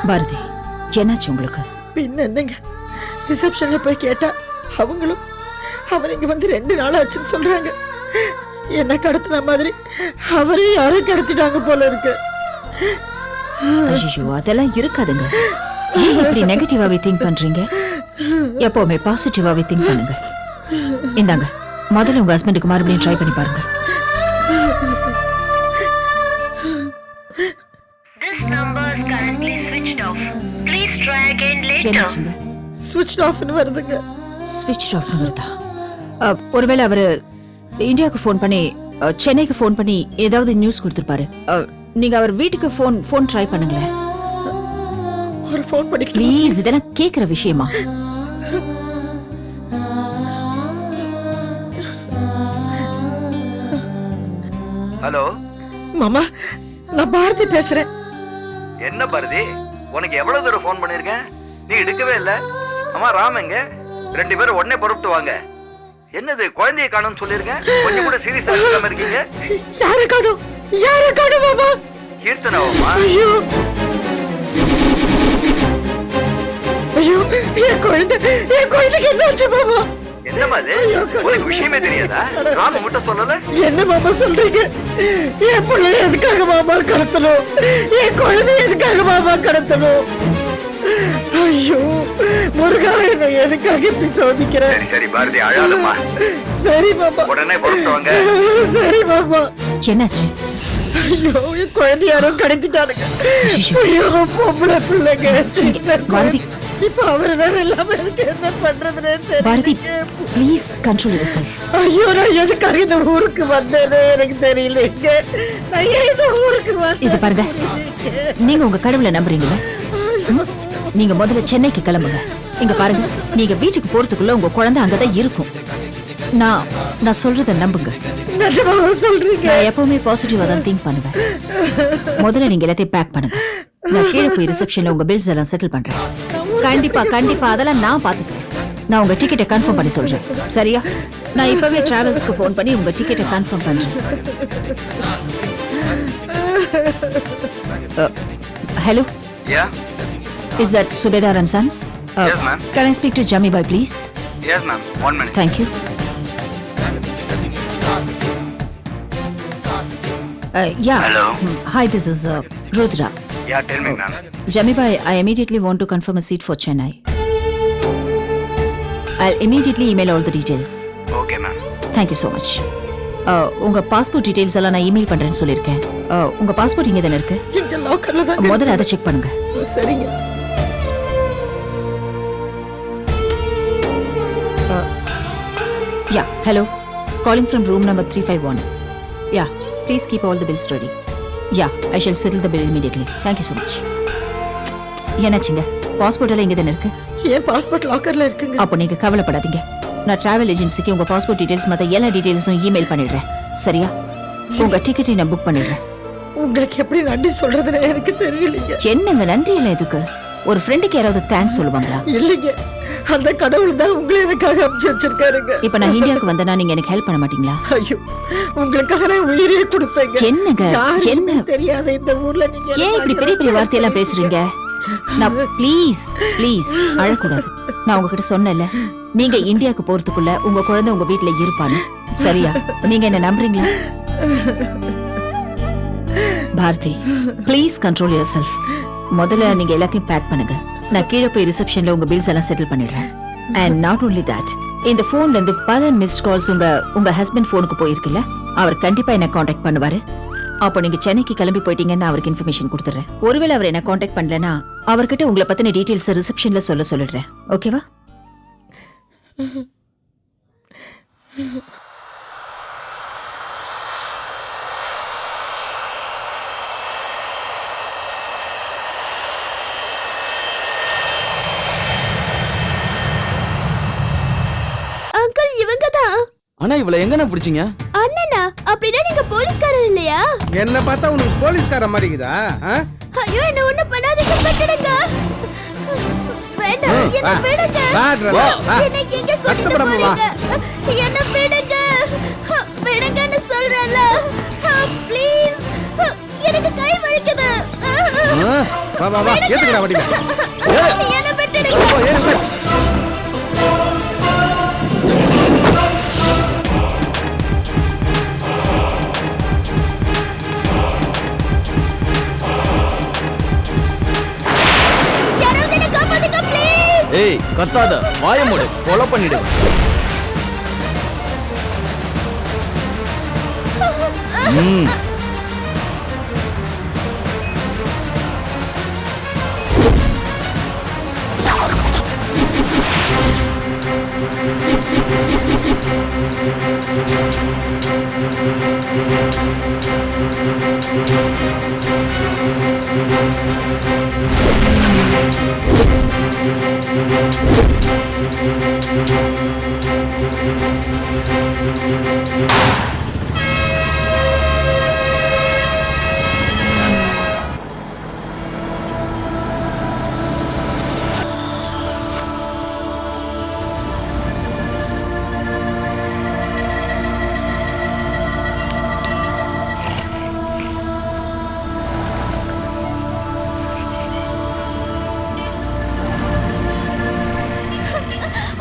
பாரதி, என்னாச்சு உங்களுக்கு? பின்ன என்னங்க, ரிசப்ஷன்ல போய் கேட்டா அவங்களும் அவர் இங்க வந்து 2 நாள் ஆச்சுன்னு சொல்றாங்க. என்ன கடத்தின மாதிரி அவரே யாரும் கடத்திட்டாங்க போல இருக்கு. ஐயோ, அதெல்லாம் இருக்காதுங்க. ஏன் இப்படி நெகட்டிவாவே திங்க் பண்றீங்க? எப்பவுமே பாசிட்டிவாவே திங்க் பண்ணுங்க. இந்தாங்க, முதல்ல உங்க ஹஸ்பண்டுக்கு மறுபடியும் ட்ரை பண்ணி பாருங்க. என்னாச்சுங்க? ஸ்விட்ச் ஆஃப்னு வருதுங்க. ஸ்விட்ச் ஆஃப்னு வருதா? ஒருவேளை அவரு இந்தியாவுக்கு ஃபோன் பண்ணி சென்னைக்கு ஃபோன் பண்ணி ஏதாவது நியூஸ் கொடுத்துருப்பாரு. நீங்க அவர் வீட்டுக்கு ஃபோன் ட்ரை பண்ணுங்களேன். ஒரு ஃபோன் பண்ணி ப்ளீஸ். இதெல்லாம் கேக்குற விஷயமா? ஹலோ மாமா, நான் பாரதி பேசுறேன். என்ன பாரதி, உனக்கு எவ்வளவு தூரம் ஃபோன் பண்ணிருக்கேன், நீ எடுக்கவே இல்ல. அம்மா ராம் எங்க? 2 பேரும் உடனே புறப்பட்டு வாங்க. என்னது குழந்தைய காணும்னு சொல்லிருக்கேன், கொஞ்சம் கூட சீரியஸா இருக்காம இருக்கீங்க. யாரை காணோம்? யாரை காணோம் மாமா? கீர்த்தனாவா? ஐயோ ஐயோ, என் குழந்தைக்கு என்னாச்சு மாமா? என்னமா இது? உனக்கு விஷயமே தெரியாதா? ராம மட்டும் சொல்லல. என்ன மாமா சொல்றீங்க? என் பிள்ளைய எதுக்காக மாமா கடத்தணும்? என் குழந்தைய எதுக்காக மாமா கடத்தணும்? ஐயோ முருகா, என்ன எதுக்காக இப்படி சோதிக்கிற? சரி சரி பாரதி, அழாதம்மா. சரி மாமா, உடனே புறப்பட்டு வாங்க. சரி மாமா. என்னாச்சு? ஐயோ, என் குழந்தை யாரும் கடத்திட்டானுங்க. ஐயோ, பொம்பளை பிள்ளைங்க. பாரதி, இப்ப அவரு வேற எல்லாமே இருக்கு, என்ன பண்றதுன்னு பாரதி, தெரியல. Please control yourself. ஐயோ, நான் எதுக்காக இந்த ஊருக்கு வந்தேன்னு எனக்கு தெரியலங்க. நான் ஏன் இந்த ஊருக்கு இது பாருங்க, வந்தேன்? நீங்க உங்க கடவுளை நம்புறீங்களா? நீங்க முதல்ல சென்னைக்கு கிளம்புங்க. இங்க பாருங்க, நீங்க வீட்டுக்கு போறதுக்குள்ள உங்க குழந்தை அங்கதான் இருக்கும். நான் சொல்றத நம்புங்க. நிஜமாவா சொல்றீங்க? நான் எப்பவுமே பாசிட்டிவா தான் திங்க் பண்ணுவேன். முதல்ல நீங்க எல்லாத்தையும் பேக் பண்ணுங்க. நான் கீழே போய் ரிசப்ஷன்ல உங்க பில்ஸ் எல்லாம் செட்டில் பண்றேன். கண்டிப்பா கண்டிப்பா அதெல்லாம் நான் பாத்துக்கிறேன். நான் உங்க டிக்கெட்டை கன்ஃபார்ம் பண்ணி சொல்றேன், சரியா? நான் இப்பவே டிராவல்ஸ்க்கு ஃபோன் பண்ணி உங்க டிக்கெட்டை கன்ஃபார்ம் பண்றேன். Hello, yeah is that Subedar and sons? Yes, ma'am. Can I speak to Jami Bhai, please? Yes ma'am, 1 minute. Thank you. Yeah. Hello. Hi, this is Rudra. Yeah tell me ma'am. Jami Bhai, I immediately want to confirm a seat for Chennai. I'll immediately email all the details. Okay ma'am. Thank you so much. உங்க passport details எல்லாம் நான் email பண்றேன்னு சொல்லிருக்கேன். உங்க passport இங்க தானே இருக்கு? இங்க லாக்கர்ல தான். முதல்ல அதை செக் பண்ணுங்க. சரிங்க. Yeah, hello. Calling from room number 351. Yeah, please keep all the bills ready. Yeah, I shall settle the bill immediately. Thank you so much. என்னாச்சுங்க? பாஸ்போர்ட் எல்லாம் இங்க தானே இருக்கு? ஏன் பாஸ்போர்ட் லாக்கர்ல இருக்குங்க? அப்போ நீங்க கவலைப்படாதீங்க. நான் டிராவல் ஏஜென்சிக்கு உங்க பாஸ்போர்ட் டீடைல்ஸ் மத்த எல்லா டீடைல்ஸும் இமெயில் பண்ணிடுறேன், சரியா? உங்க டிக்கெட்டை நான் புக் பண்ணிடுறேன். உங்களுக்கு எப்படி நன்றி சொல்றதுன்னு எனக்கு தெரியலைங்க. என்னங்க நன்றி எல்லாம் எதுக்கு? ஒரு ஃப்ரெண்டுக்கு யாராவது தேங்க்ஸ் சொல்லுவாங்களா? இல்லைங்க, அந்த கடவுள் தான் உங்களை எனக்காக அனுப்பிச்சு வச்சிருக்காருங்க. இப்ப நான் இந்தியாவுக்கு வந்தனா நீங்க எனக்கு ஹெல்ப் பண்ண மாட்டீங்களா? ஐயோ, உங்களுக்காக நான் உயிரே கொடுப்பேங்க. என்னங்க என்ன தெரியாத இந்த ஊர்ல நீங்க ஏன் இப்படி பெரிய பெரிய வார்த்தையெல்லாம் பேசுறீங்க? நான் ப்ளீஸ் ப்ளீஸ் அழக்கூடாது. நான் உங்ககிட்ட சொன்னேன்ல, நீங்க இந்தியாவுக்கு போறதுக்குள்ள உங்க குழந்தை உங்க வீட்டுல இருப்பான்னு, சரியா? நீங்க என்ன நம்புறீங்களா? Bharathi, please control yourself. முதல்ல நீங்க எல்லாத்தையும் பேக் பண்ணுங்க. நான் கீழே போய் ரிசப்ஷன்ல உங்க பில்ஸ் எல்லாம் செட்டில் பண்ணிடுறேன். அண்ட் நாட் ஓன்லி தட், இந்த போன்ல இருந்து பல மிஸ்ட் கால்ஸ் உங்க ஹஸ்பண்ட் போனுக்கு போயிருக்குல்ல, அவர் கண்டிப்பா என்ன காண்டாக்ட் பண்ணுவாரு. அப்போ நீங்க சென்னைக்கு கிளம்பி போயிட்டீங்கன்னு அவருக்கு இன்ஃபர்மேஷன் கொடுத்துறேன். ஒருவேளை அவர் என்ன காண்டாக்ட் பண்ணலனா அவர்கிட்ட உங்களை பத்தின டீடைல்ஸ் ரிசப்ஷன்ல சொல்லிடுறேன், ஓகேவா? அங்கிள், இவங்க தான். அண்ணா, இவள எங்கண்ணா பிடிச்சீங்க? அண்ணனா? அப்படின்னா நீங்க போலீஸ்காரர் இல்லையா? என்ன பார்த்தா உனக்கு போலீஸ்கார மாதிரி இருக்குதா? ஐயோ, என்ன ஒண்ணு பண்ணாதீங்க, விட்டுடுங்க. வேண்டாம், என்ன விடுங்க. என்ன எங்க கூட்டிட்டு போறீங்க? என்ன விடுங்க, விடுங்கன்னு சொல்றேன்ல. ப்ளீஸ், எனக்கு கை வலிக்குது. வா வா வா ஏத்துக்கடா வண்டியில. என்ன விட்டுடுங்க. யாராவது என்னை காப்பாத்துங்க ப்ளீஸ். ஏய் கத்தாத, வாய மூடு, கொலை பண்ணிடு.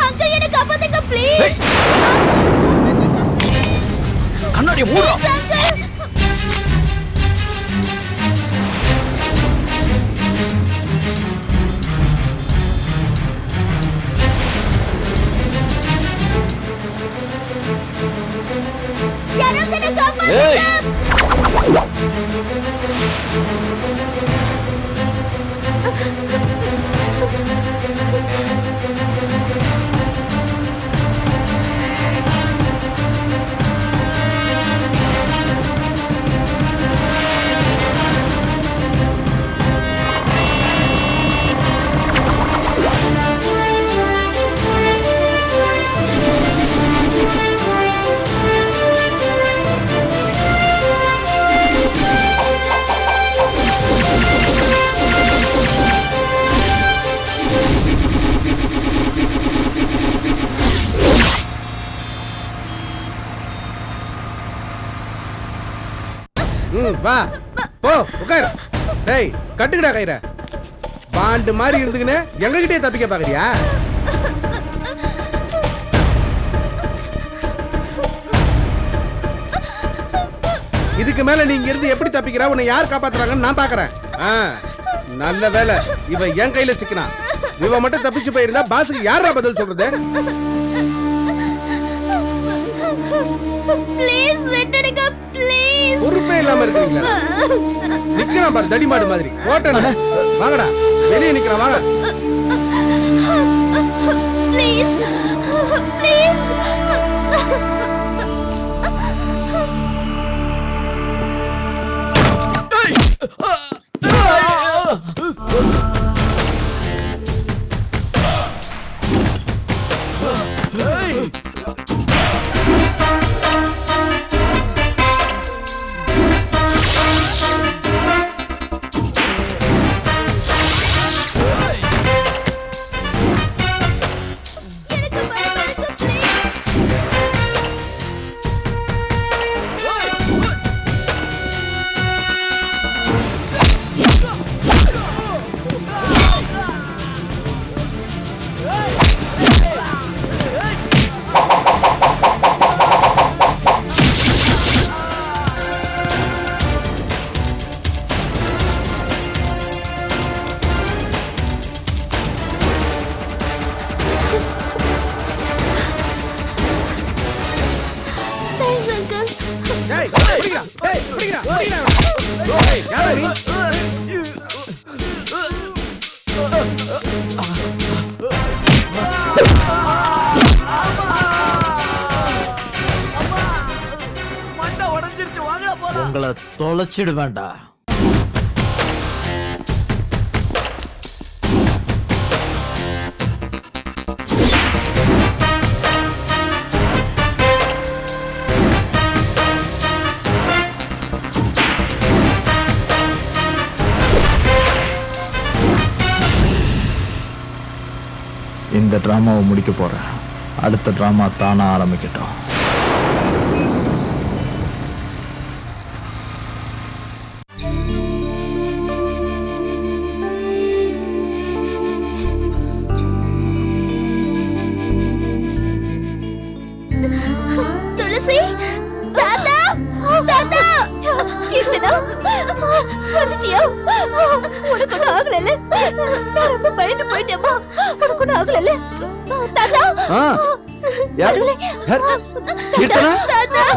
அங்கிள் என்னை காப்பாத்துங்க ப்ளீஸ். கண்ணாடி மூடு. அங்கிள். யாராவது என்னை காப்பாத்துங்க. வா போ உட்கார். டேய் கட்டுக்கடா கயிற. பாண்டு மாதிரி இருந்துக்கினே எங்ககிட்டயே தப்பிக்க பாக்குறியா? இதுக்கு மேல நீங்க இருந்து எப்படி தப்பிக்கிறா, உன்னை யார் காப்பாத்துறாங்கன்னு நான் பாக்குறேன். நல்ல வேலை இவன் என் கையில சிக்கினா. இவன் மட்டும் தப்பிச்சு போயிருந்தா பாஸுக்கு யாரா பதில் சொல்றது? ப்ளீஸ் விட்டுடுங்க ப்ளீஸ். பொறுப்பே இல்லாம இருக்கீங்களா? நிக்கிறான் பாரு தடி மாடு மாதிரி. ஓட்டன வாங்கடா, வெளியே நிக்கிறான் வாங்க. Please please. உங்களை தொலைச்சிடு வேண்டா. இந்த டிராமாவை முடிக்க போறேன். அடுத்த டிராமா தானா ஆரம்பிக்கட்டும். see? தாத்தா தாத்தா கீர்த்தனா வந்துட்டியா? உனக்கு ஒன்றும் ஆகலைல்ல? நான் ரொம்ப பயந்து போயிட்டேம்மா. உனக்கு ஒன்றும் ஆகலைல்ல? தாத்தா ஆ, யார்? யார்? கீர்த்தனா?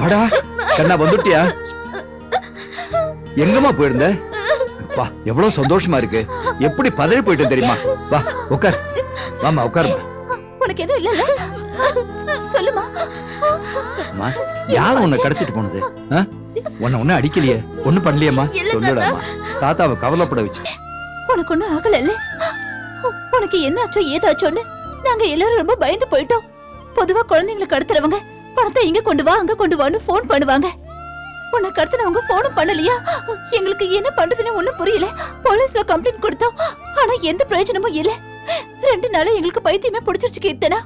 வாடா, கண்ணா வந்துட்டியா? எங்கம்மா போயிருந்த? வா, எவ்வளவு சந்தோஷமா இருக்கு. எப்படி பதறி போயிட்டேன் தெரியுமா? வா, உட்கார். வாமா, உட்காருமா. உனக்கு எதுவும் இல்லைல்ல? சொல்லுமா. அம்மா, யார் உன்னை கடத்திட்டு போனது? ஆ? உன்னை ஒன்னும் அடிக்கலையே, ஒண்ணும் பண்ணலையேம்மா? இல்ல, சொல்லுடாமா. தாத்தாவை கவலைப்பட வச்சு. உனக்கு ஒன்றும் ஆகலைல்ல? உனக்கு என்னாச்சோ ஏதாச்சோன்னு நாங்க எல்லாரும் ரொம்ப பயந்து போயிட்டோம். பொதுவா குழந்தைங்களை கடத்துறவங்க பணத்தை இங்க கொண்டு வா அங்க கொண்டு வான்னு போன் பண்ணுவாங்க. உன்னை கடத்தினவங்க போனும் பண்ணலையா? எங்களுக்கு என்ன பண்றதுன்னு ஒண்ணும் புரியல. போலீஸ்ல கம்ப்ளைண்ட் கொடுத்தோம், ஆனா எந்த பிரயோஜனமும் இல்ல. 2 நாளா எங்களுக்கு பைத்தியமே பிடிச்சிருச்சு கீர்த்தனா.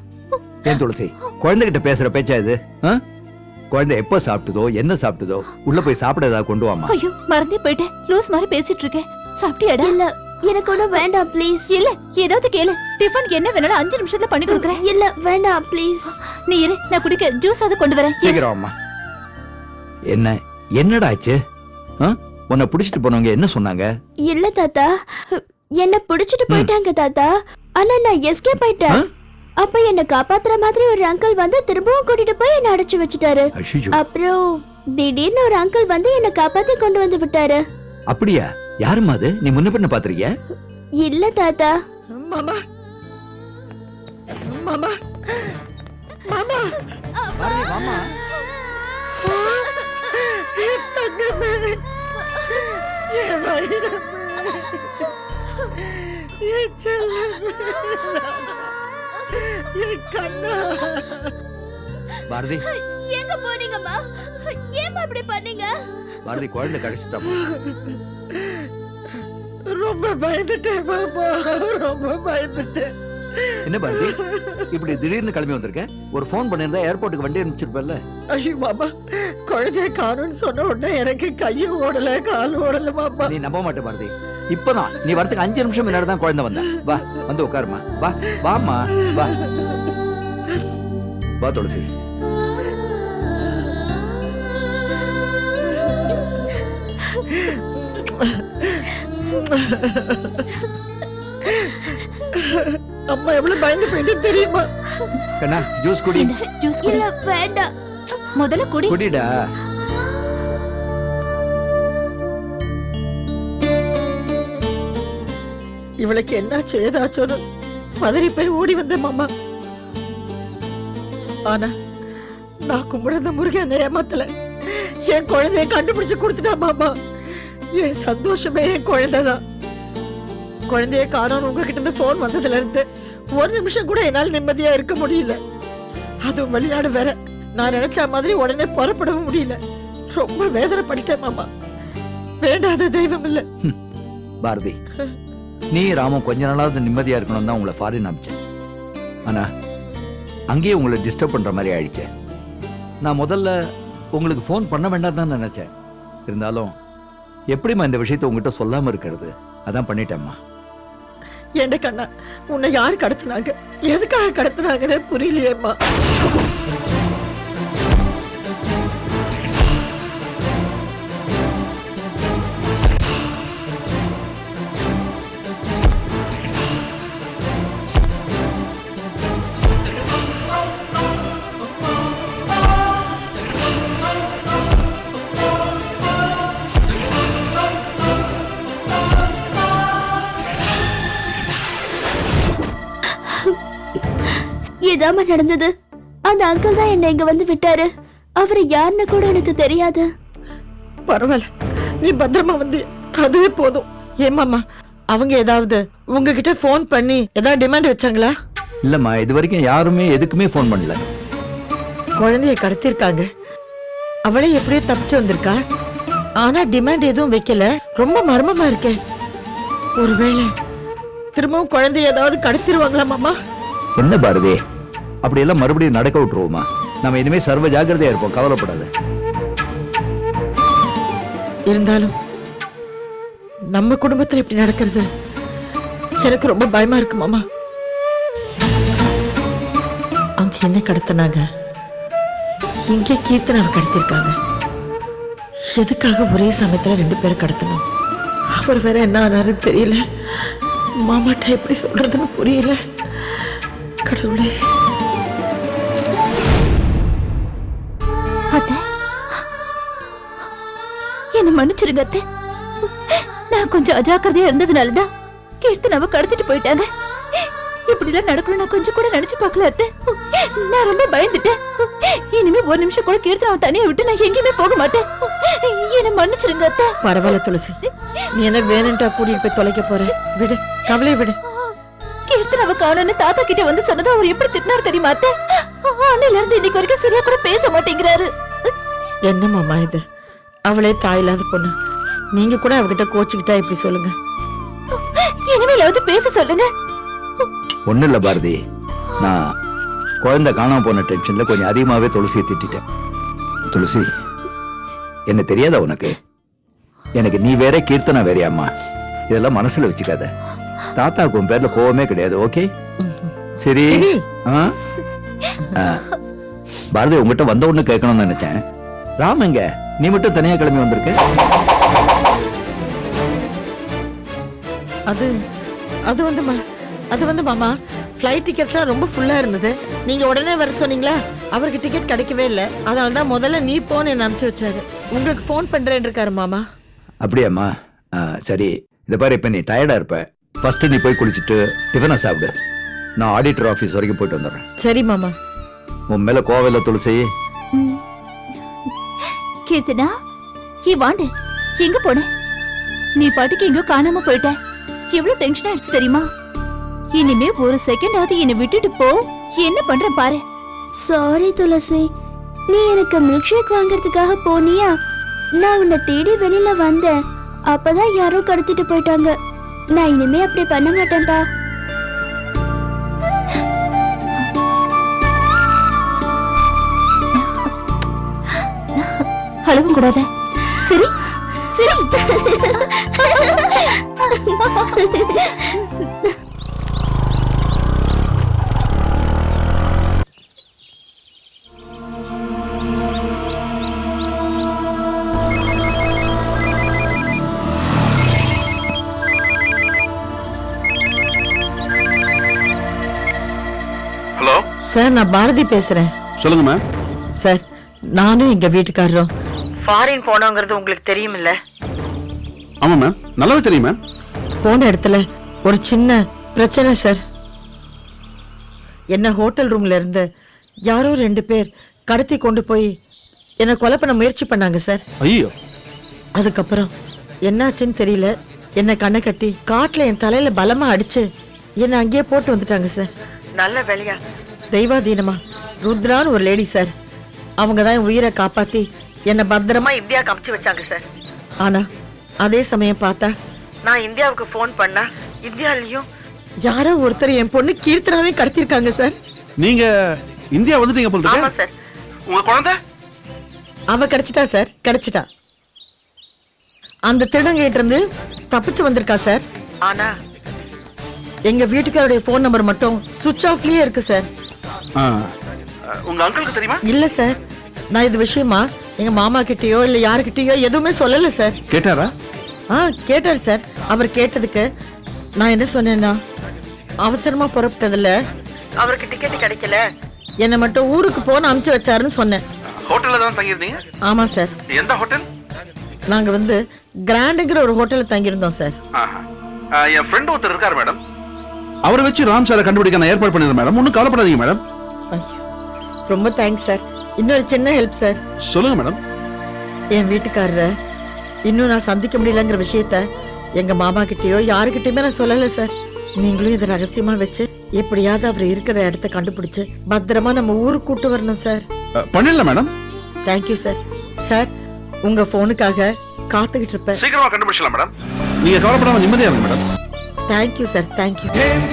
ஏன் துளசி, குழந்தைகிட்ட பேசுற பேச்சா இது? ஆ? குழந்தை எப்ப சாப்பிட்டதோ என்ன சாப்பிட்டதோ உள்ள போய் சாப்பிட ஏதாவது கொண்டு வாமா. ஐயோ மறந்தே போயிட்டேன். லூஸ் மாதிரி பேசிட்டு இருக்கேன். சாப்பிட்டியாடா? இல்ல எனக்கு ஒன்றும் வேண்டாம் ப்ளீஸ். இல்ல ஏதாவது கேளு. டிஃபன் என்ன வேணாலும் 5 நிமிஷத்துல பண்ணி கொடுக்குறேன். இல்ல வேண்டாம் ப்ளீஸ். நீ இரு, நான் குடிக்க ஜூஸ் அதை கொண்டு வரேன். சீக்கிரம் அம்மா. என்னடா ஆச்சு? ஆ? உன்னை புடிச்சிட்டு போனவங்க என்ன சொன்னாங்க? இல்ல தாத்தா, என்ன புடிச்சிட்டு போயிட்டாங்க தாத்தா. ஆனா நான் எஸ்கேப் ஆயிட்டேன். அப்ப என்ன காப்பாத்துற மாதிரி ஒரு அங்கிள் வந்து திரும்பவும் கூட்டிட்டு போய் என்ன அடைச்சு வச்சுட்டாரு. ஐயோ, அப்புறம் திடீர்னு ஒரு அங்கிள் வந்து என்ன காப்பாத்தி கொண்டு வந்து விட்டாரு. அப்படியா? யாரும்மா அது? நீ முன்ன பின்ன பாத்திருக்கிய? இல்ல தாத்தா. மாமா மாமா மாமா வாமா. என் தங்கமே, என் வைரமே, என் செல்லமே, என் கண்ணா. பாரதி, எங்க போனீங்கம்மா? ஏன் அப்படி பண்ணீங்க? பாரதி குழந்தை கடிச்சிட்டாமா. ரொம்ப பயந்துட்டேன் மாமா, ரொம்ப பயந்துட்டேன். என்ன பாரதி, இப்படி திடீர்னு கிளம்பி வந்திருக்க? ஒரு போன் பண்ணிருந்தா ஏர்போர்ட்டுக்கு வண்டி அனுப்பிச்சிருப்பல. ஐயோ மாமா, குழந்தைய காணும்னு சொன்ன உடனே எனக்கு கையும் ஓடல காலும் ஓடல மாமா. நீ நம்ப மாட்டே பாரதி. இப்பதான் நீ வரதுக்கு 5 நிமிஷம் முன்னாடி தான் குழந்தை வந்த. வா, வந்து உட்காருமா. வா வாமா, வா வா துளசி. அம்மா எவ்வளவு பயந்து போயிட்டு தெரியுமா? கண்ணா, ஜூஸ் குடி. ஜூஸ் குடி. இல்ல வேண்டாம். முதல்ல குடி. குடிடா. இவளுக்கு என்னாச்சு ஏதாச்சோன்னு பதறி போய் ஓடி வந்தேன் மாமா. ஆனா நான் கும்பிடுற முருகன் ஏமாத்தல. என் குழந்தைய கண்டுபிடிச்சு கொடுத்துட்டா மாமா. என் சந்தோஷமே என் குழந்தைதான். குழந்தைய காணோன்னு உங்ககிட்ட இருந்து போன் வந்ததுல இருந்து ஒரு நிமிஷம் கூட என்னால நிம்மதியா இருக்க முடியல. அதுவும் வெளிநாடு வேற. நான் நினைச்ச மாதிரி உடனே புறப்படவும் முடியல. ரொம்ப வேதனைப்பட்டுட்டேன் மாமா. வேண்டாத தெய்வம் இல்ல. பாரதி, நீ ராமம் கொஞ்ச நாளாவது நிம்மதியா இருக்கணும் தான் உங்களை ஃபாரின் அனுப்பிச்சேன். ஆனா அங்கேயே உங்களை டிஸ்டர்ப் பண்ற மாதிரி ஆயிடுச்சேன். நான் முதல்ல உங்களுக்கு ஃபோன் பண்ண வேண்டாம் தான் நினைச்சேன். இருந்தாலும் எப்படிம்மா இந்த விஷயத்தை உங்ககிட்ட சொல்லாம இருக்கிறது? அதான் பண்ணிட்டேம்மா. ஏண்ட கண்ணா, உன்னை யாரு கடத்தினாங்க, எதுக்காக கடத்தினாங்கன்னு புரியலையேம்மா. இதாம நடந்தது. அந்த அங்கிள் தான் என்ன இங்க வந்து விட்டாரு. அவரு யாருன்னு கூட எனக்கு தெரியாது. பரவாயில்ல, நீ பத்திரமா வந்து அதுவே போதும். ஏமாமா, அவங்க ஏதாவது உங்ககிட்ட போன் பண்ணி ஏதாவது டிமாண்ட் வச்சாங்களா? இல்லம்மா, இது வரைக்கும் யாருமே எதுக்குமே ஃபோன் பண்ணல. குழந்தைய கடத்திருக்காங்க, அவளே எப்படியோ தப்பிச்சு வந்திருக்கா. ஆனா டிமாண்ட் எதுவும் வைக்கல. ரொம்ப மர்மமா இருக்கே. ஒருவேளை திரும்பவும் குழந்தைய ஏதாவது கடத்திருவாங்களா மாமா? என்ன பாரதி, அப்படியெல்லாம் மறுபடியும் நடக்க விட்டுருவோமா? நம்ம இனிமே சர்வ ஜாக்கிரதையா இருப்போம், கவலைப்படாத. இருந்தாலும் நம்ம குடும்பத்துல இப்படி நடக்கிறது எனக்கு ரொம்ப பயமா இருக்கு மாமா. அங்க என்ன கடத்தினாங்க, இங்கே கீர்த்தனாவை கடத்திருக்காங்க. எதுக்காக ஒரே சமயத்துல 2 பேரை கடத்தணும்? அவர் வேற என்ன ஆனாருன்னு தெரியல. மாமாட்ட எப்படி சொல்றதுன்னு புரியல. கடவுளே. அத்தை, என்ன மன்னிச்சிருங்க அத்தை. நான் கொஞ்சம் அஜாக்கிரதையா இருந்ததுனாலதான் கீர்த்தனாவை கடத்திட்டு போயிட்டாங்க. இப்படி எல்லாம் நடக்கணும் நான் கொஞ்சம் கூட நினைச்சு பார்க்கல அத்தை. நான் ரொம்ப பயந்துட்டேன். இனிமே ஒரு நிமிஷம் கூட கீர்த்தனாவை தனியா விட்டு நான் எங்கேயுமே போக மாட்டேன். என்ன மன்னிச்சிருங்க அத்தை. பரவாயில்ல துளசி, நீ என்ன வேணும்ட்டா கூட்டிட்டு போய் தொலைக்க போற? விடு, கவலை விடு. கீர்த்தனாவை காணோன்னு தாத்தா கிட்ட வந்து சொன்னதா அவர் எப்படி திட்டினாரு தெரியுமா அத்தை? அன்னையில இருந்து இன்னைக்கு வரைக்கும் சரியா கூட பேச மாட்டேங்கிறாரு. என்ன மாமா இது? அவளே தாயில்லாத பொண்ணு, நீங்க கூட அவகிட்ட கோச்சுக்கிட்டா இப்படி சொல்லுங்க. இனிமேலாவது பேச சொல்லுங்க. ஒன்றும் இல்லை பாரதி, நான் குழந்தை காணாம போன டென்ஷன்ல கொஞ்சம் அதிகமாகவே துளசியை திட்டேன். துளசி, என்ன தெரியாதா உனக்கு? எனக்கு நீ வேற, கீர்த்தனா வேறையாம்மா. இதெல்லாம் மனசுல வச்சுக்காத. தாத்தாவுக்கு உன் பேர்ல கோவமே கிடையாது. ஓகே சரி? ஆ? ஆ. பாரதி, உங்ககிட்ட வந்த ஒண்ணு கேட்கணும்னு நினைச்சேன். ராம் எங்க? நீ மட்டும் தனியா கிளம்பி வந்திருக்க? அது வந்து மாமா, ஃப்ளைட் டிக்கெட்ஸ்லாம் ரொம்ப ஃபுல்லா இருந்தது. நீங்க உடனே வர சொன்னீங்களா? அவருக்கு டிக்கெட் கிடைக்கவே இல்லை. அதனால தான் முதல்ல நீ போன் என்ன அனுப்பிச்சு வச்சாரு. உங்களுக்கு ஃபோன் பண்றேன்னு இருக்காரு மாமா. அப்படியாம்மா? சரி, இந்த பாரு, இப்ப நீ டயர்டா இருப்ப. ஃபர்ஸ்ட் நீ போய் குளிச்சுட்டு டிஃபனை சாப்பிடு. நான் ஆடிட்டர் ஆஃபீஸ் வரைக்கும் போயிட்டு வந்துடுறேன். சரி மாமா. உன் மேல கோவில துளசி. கீர்த்தனா, வாண்டு, எங்க போன? நீ பாட்டுக்கு எங்க காணாம போயிட்ட. எவ்வளவு டென்ஷன் ஆயிடுச்சு தெரியுமா? இனிமே ஒரு செகண்ட் ஆவது என்னை விட்டுட்டு போ. என்ன பண்ற பாரு. சாரி துளசி, நீ எனக்கு மில்க் ஷேக் வாங்குறதுக்காக போனியா? நான் உன்னை தேடி வெளியில வந்தேன். அப்பதான் யாரோ கடத்திட்டு போயிட்டாங்க. நான் இனிமே அப்படி பண்ண மாட்டேன்பா. அழவும் கூடாத. சரி சரி. ஹலோ சார், நான் பாரதி பேசுறேன். சொல்லுங்க மேம். சார், நானும் எங்க வீட்டுக்காரரும் ஃபாரின் போனோங்கிறது உங்களுக்கு தெரியுமில்ல? ஆமா மேம், நல்லாவே தெரியும் மேம். போன இடத்துல ஒரு சின்ன பிரச்சனை சார். என்ன ஹோட்டல் ரூம்ல இருந்து யாரோ 2 பேர் கடத்தி கொண்டு போய் என்னை கொலை பண்ண முயற்சி பண்ணாங்க சார். ஐயோ. அதுக்கப்புறம் என்னாச்சுன்னு தெரியல. என்னை கண்ணை கட்டி காட்டுல என் தலையில பலமா அடிச்சு என்னை அங்கேயே போட்டு வந்துட்டாங்க சார். நல்ல வேலையா தெய்வாதீனமா ருத்ரான்னு ஒரு லேடி சார், அவங்க தான் என் உயிரை காப்பாத்தி என்னை பத்திரமா இந்தியாவுக்கு அமுச்சு வச்சாங்க சார். ஆனா அதே சமயம் பார்த்தா நான் இந்தியாவுக்கு ஃபோன் பண்ணா இந்தியாலயும் யாரோ ஒருத்தர் என் பொண்ணு கீர்த்தனாவே கடத்திருக்காங்க சார். நீங்க இந்தியா வந்துட்டீங்க போல ஆமா இருக்கு. சார். உங்க குழந்தை? அவ கிடைச்சிட்டா சார், கிடைச்சிட்டா. அந்த திருடங்கிட்ட இருந்து தப்பிச்சு வந்திருக்கா சார். ஆனா எங்க வீட்டுக்காரருடைய போன் நம்பர் மட்டும் சுவிட்ச் ஆஃப்லயே இருக்கு சார். உங்க அங்கிளுக்கு தெரியுமா? இல்ல சார், நான் இது விஷயமா எங்க மாமா கிட்டயோ இல்ல யாருக்கிட்டயோ எதுவுமே சொல்லல சார். கேட்டாரா? கேட்டார் சார். அவர் கேட்டதுக்கு நான் என்ன சொன்னேன்னா, அவசரமா புறப்பட்டதுல அவருக்கு டிக்கெட் கிடைக்கல, என்னை மட்டும் ஊருக்கு போன அனுப்பிச்சு வச்சாருன்னு சொன்னேன். ஹோட்டல்ல தான் தங்கி இருந்தீங்க? ஆமா சார். எந்த ஹோட்டல்? நாங்க வந்து கிராண்டுங்கிற ஒரு ஹோட்டல்ல தங்கி இருந்தோம் சார். என் ஃப்ரெண்ட் ஒருத்தர் இருக்காரு மேடம், அவரை வச்சு ராம் சாரை கண்டுபிடிக்க நான் ஏற்பாடு பண்ணிடுறேன் மேடம். ஒன்றும் கவலைப்படாதீங்க மேடம். ரொம்ப தேங்க்ஸ் சார். இன்னொரு சின்ன ஹெல்ப் சார். சொல்லுங்க மேடம். என் வீட்டுக்காரரை இன்னும் நான் சந்திக்க முடியலங்கிற விஷயத்த எங்க மாமா கிட்டயோ யாருக்கிட்டயுமே நான் சொல்லல சார். நீங்களும் இதை ரகசியமா வச்சு எப்படியாவது அவர் இருக்கிற இடத்த கண்டுபிடிச்சு பத்திரமா நம்ம ஊருக்கு கூட்டு வரணும் சார். பண்ணிடலாம் மேடம். Thank you sir. சார், உங்க போனுக்காக காத்துக்கிட்டு இருப்பேன். சீக்கிரமா கண்டுபிடிச்சலாம் மேடம். நீங்க கவலைப்படாம நிம்மதியா இருங்க madam. Thank you sir, thank you. Them